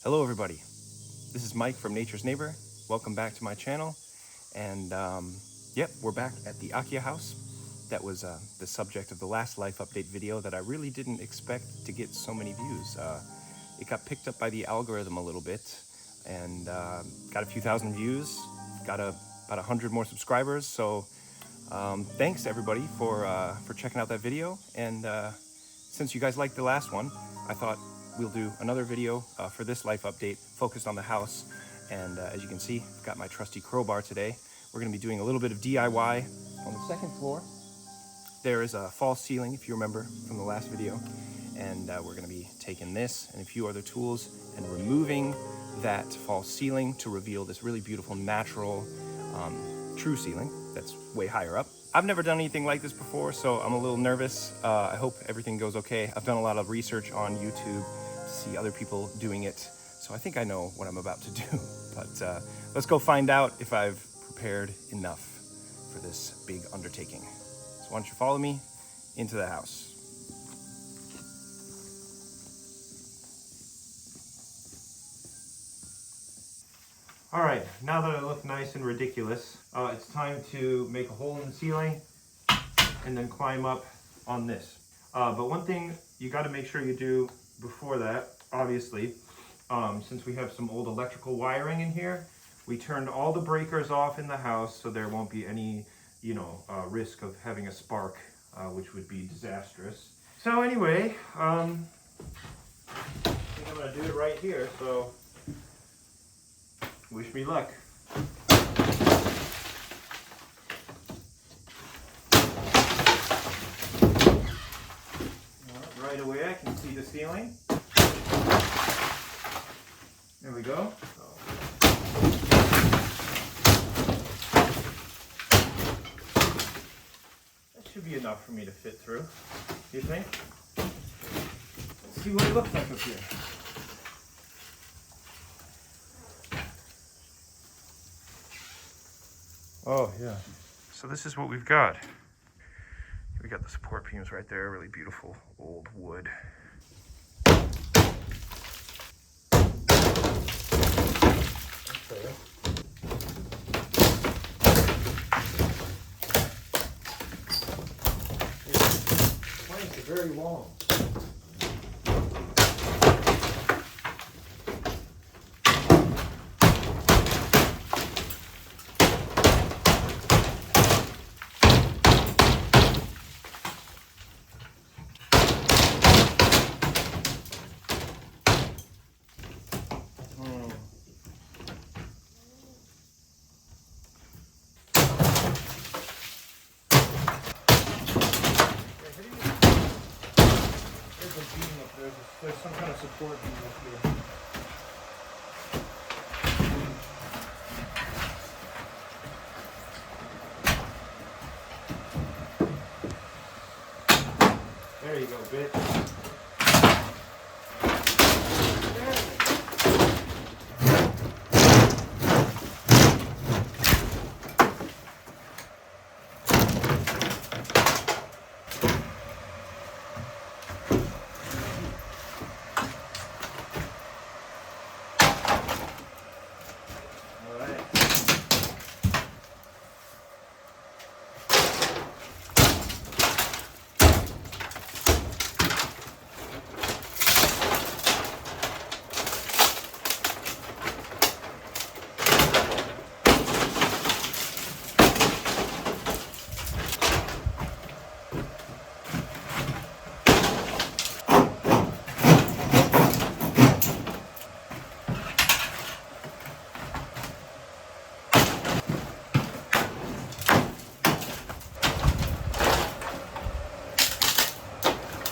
Hello everybody, this is Mike from Nature's Neighbor. Welcome back to my channel. And yep, we're back at the Akiya house. That was the subject of the last life update video that I really didn't expect to get so many views. It got picked up by the algorithm a little bit and got a few thousand views, got about 100 more subscribers. So thanks to everybody for checking out that video. And since you guys liked the last one, I thought we'll do another video for this life update focused on the house. And as you can see, I've got my trusty crowbar today. We're going to be doing a little bit of DIY on the second floor. There is a false ceiling, if you remember from the last video. And we're going to be taking this and a few other tools and removing that false ceiling to reveal this really beautiful natural true ceiling that's way higher up. I've never done anything like this before, so I'm a little nervous. I hope everything goes okay. I've done a lot of research on YouTube to see other people doing it, so I think I know what I'm about to do. But let's go find out if I've prepared enough for this big undertaking. So why don't you follow me into the house. All right, now that I look nice and ridiculous, it's time to make a hole in the ceiling and then climb up on this. But one thing you got to make sure you do before that, obviously, since we have some old electrical wiring in here, we turned all the breakers off in the house so there won't be any, risk of having a spark, which would be disastrous. So anyway, I think I'm gonna do it right here, so wish me luck. Right away I can see the ceiling. There we go. That should be enough for me to fit through. Do you think? Let's see what it looks like up here. Oh yeah. So this is what we've got. We got the support beams right there, really beautiful old wood. Okay. These planks are very long. There's some kind of support beam up here. There you go, bitch.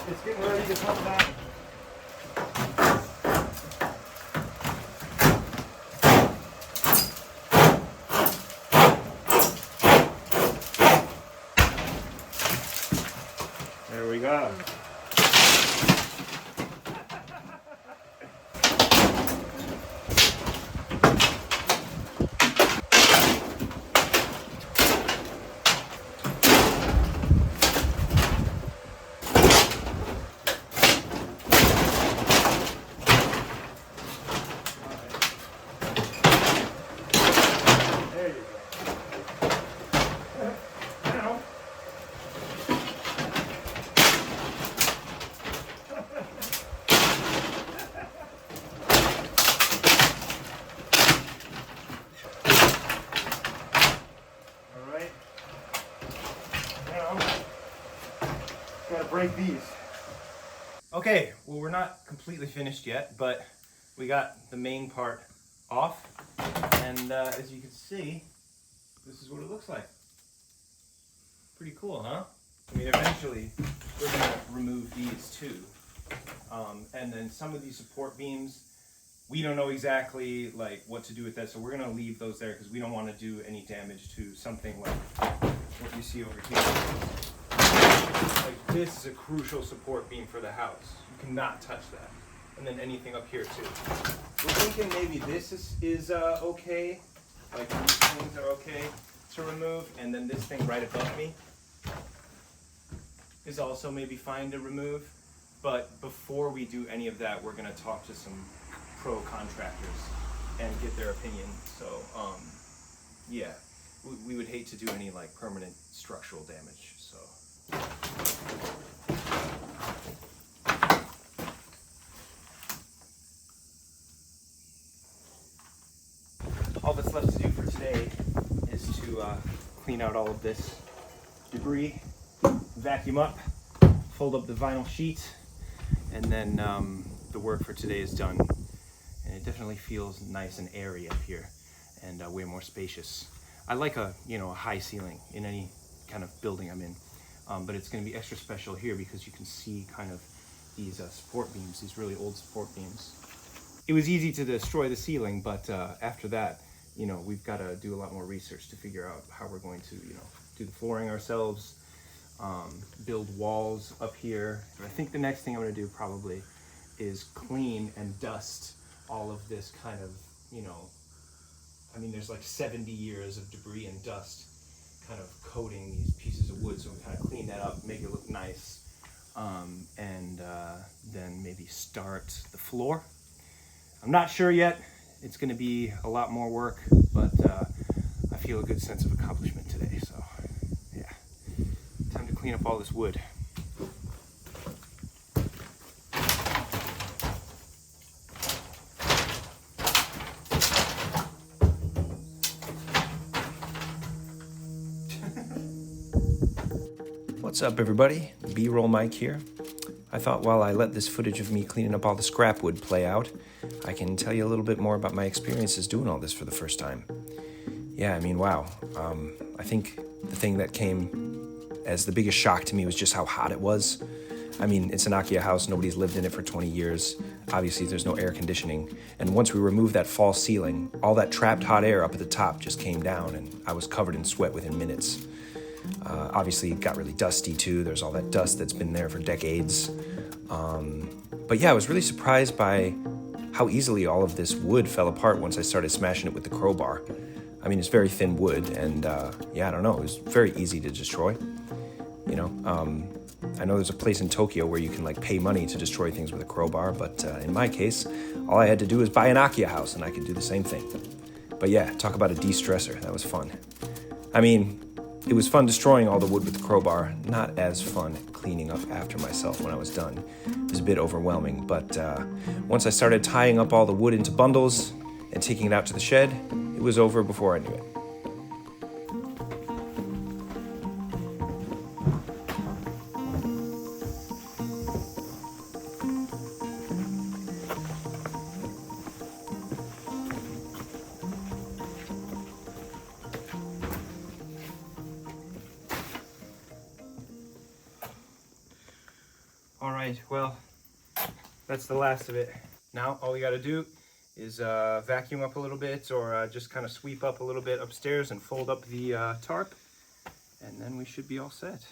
It's getting ready to come back. There we go. break these. Okay, well, we're not completely finished yet, but we got the main part off, and as you can see, this is what it looks like. Pretty cool, huh? I mean, eventually we're gonna remove these too, and then some of these support beams, we don't know exactly like what to do with that, so we're gonna leave those there because we don't want to do any damage to something like what you see over here. Like, this is a crucial support beam for the house. You cannot touch that. And then anything up here too. We're thinking maybe this is okay, like these things are okay to remove, and then this thing right above me is also maybe fine to remove. But before we do any of that, we're gonna talk to some pro contractors and get their opinion. So yeah, we would hate to do any like permanent structural damage. So all that's left to do for today is to clean out all of this debris, vacuum up, fold up the vinyl sheet, and then the work for today is done. And it definitely feels nice and airy up here, and way more spacious. I like a high ceiling in any kind of building I'm in, but it's going to be extra special here because you can see kind of these support beams, these really old support beams. It was easy to destroy the ceiling, but after that, we've got to do a lot more research to figure out how we're going to, do the flooring ourselves, build walls up here. I think the next thing I'm going to do probably is clean and dust all of this kind of, I mean, there's like 70 years of debris and dust kind of coating these pieces of wood, so we kind of clean that up, make it look nice, and then maybe start the floor. I'm not sure yet. It's going to be a lot more work, but I feel a good sense of accomplishment today. So yeah, time to clean up all this wood. What's up, everybody? B-roll Mike here. I thought while I let this footage of me cleaning up all the scrap wood play out, I can tell you a little bit more about my experiences doing all this for the first time. Yeah, I mean, wow. I think the thing that came as the biggest shock to me was just how hot it was. I mean, it's an Akiya house, nobody's lived in it for 20 years. Obviously, there's no air conditioning. And once we removed that false ceiling, all that trapped hot air up at the top just came down, and I was covered in sweat within minutes. Obviously, it got really dusty too. There's all that dust that's been there for decades. But yeah, I was really surprised by how easily all of this wood fell apart once I started smashing it with the crowbar. I mean, it's very thin wood, and yeah, I don't know, it was very easy to destroy. I know there's a place in Tokyo where you can like pay money to destroy things with a crowbar, but in my case, all I had to do was buy an Akiya house and I could do the same thing. But yeah, talk about a de-stressor, that was fun. I mean, it was fun destroying all the wood with the crowbar, not as fun cleaning up after myself when I was done. It was a bit overwhelming, but once I started tying up all the wood into bundles and taking it out to the shed, it was over before I knew it. All right, well, that's the last of it. Now all we gotta do is vacuum up a little bit, or just kind of sweep up a little bit upstairs and fold up the tarp, and then we should be all set.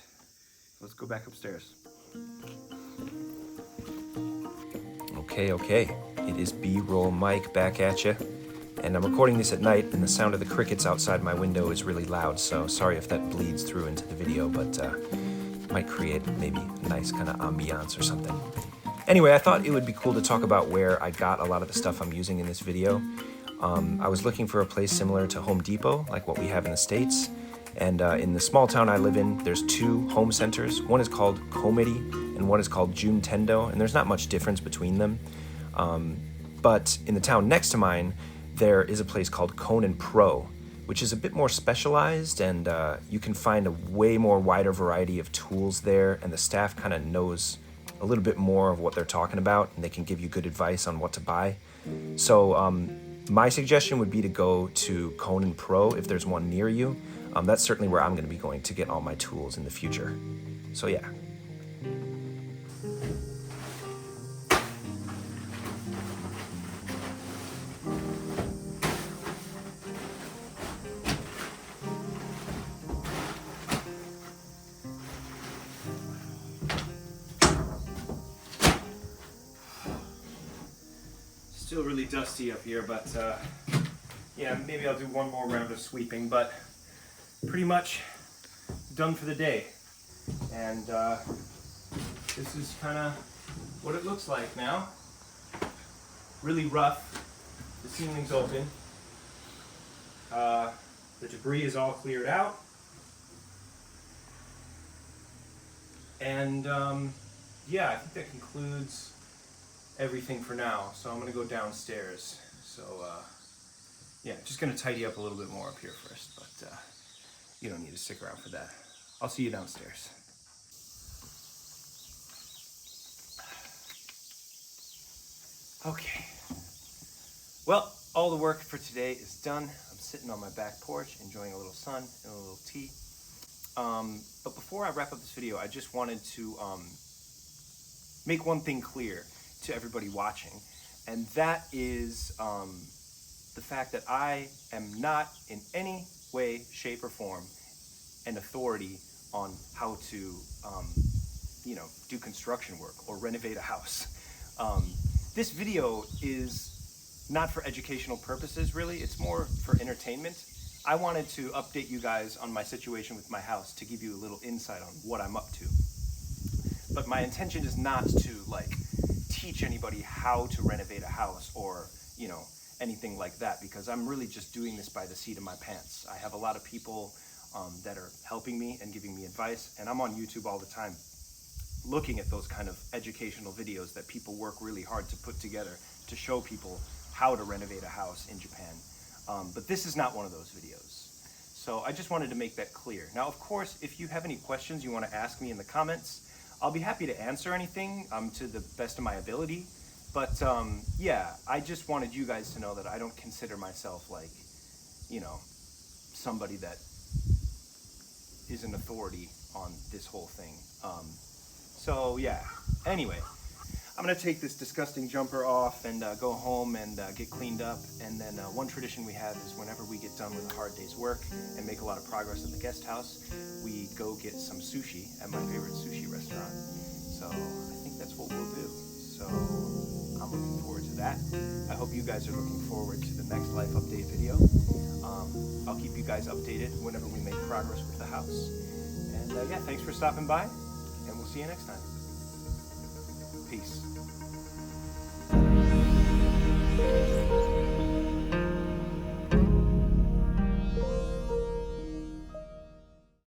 Let's go back upstairs. Okay, it is B-roll Mike back at you, and I'm recording this at night, and the sound of the crickets outside my window is really loud, so sorry if that bleeds through into the video, but might create maybe a nice kind of ambiance or something. Anyway, I thought it would be cool to talk about where I got a lot of the stuff I'm using in this video. I was looking for a place similar to Home Depot, like what we have in the States. And in the small town I live in, there's two home centers. One is called Komedi, and one is called Juntendo, and there's not much difference between them. But in the town next to mine, there is a place called Conan Pro, which is a bit more specialized, and you can find a way more wider variety of tools there, and the staff kind of knows a little bit more of what they're talking about, and they can give you good advice on what to buy. So my suggestion would be to go to Conan Pro if there's one near you. That's certainly where I'm going to be going to get all my tools in the future. So yeah. Still really dusty up here, but yeah, maybe I'll do one more round of sweeping, but pretty much done for the day. And this is kind of what it looks like now. Really rough. The ceiling's open. The debris is all cleared out. And yeah, I think that concludes everything for now. So I'm gonna go downstairs. So yeah, just gonna tidy up a little bit more up here first, but you don't need to stick around for that. I'll see you downstairs. Okay. Well, all the work for today is done. I'm sitting on my back porch, enjoying a little sun and a little tea. But before I wrap up this video, I just wanted to make one thing clear to everybody watching, and that is the fact that I am not in any way, shape, or form an authority on how to you know, do construction work or renovate a house. This video is not for educational purposes, really. It's more for entertainment. I wanted to update you guys on my situation with my house to give you a little insight on what I'm up to. But my intention is not to like teach anybody how to renovate a house or, you know, anything like that, because I'm really just doing this by the seat of my pants. I have a lot of people that are helping me and giving me advice, and I'm on YouTube all the time looking at those kind of educational videos that people work really hard to put together to show people how to renovate a house in Japan. But this is not one of those videos. So I just wanted to make that clear. Now, of course, if you have any questions you want to ask me in the comments, I'll be happy to answer anything to the best of my ability. But yeah, I just wanted you guys to know that I don't consider myself like, you know, somebody that is an authority on this whole thing. So yeah, anyway, I'm gonna take this disgusting jumper off and go home and get cleaned up. And then one tradition we have is whenever we get done with a hard day's work and make a lot of progress at the guest house, we go get some sushi at my favorite sushi restaurant. So I think that's what we'll do. So I'm looking forward to that. I hope you guys are looking forward to the next life update video. I'll keep you guys updated whenever we make progress with the house. And yeah, thanks for stopping by, and we'll see you next time. Peace.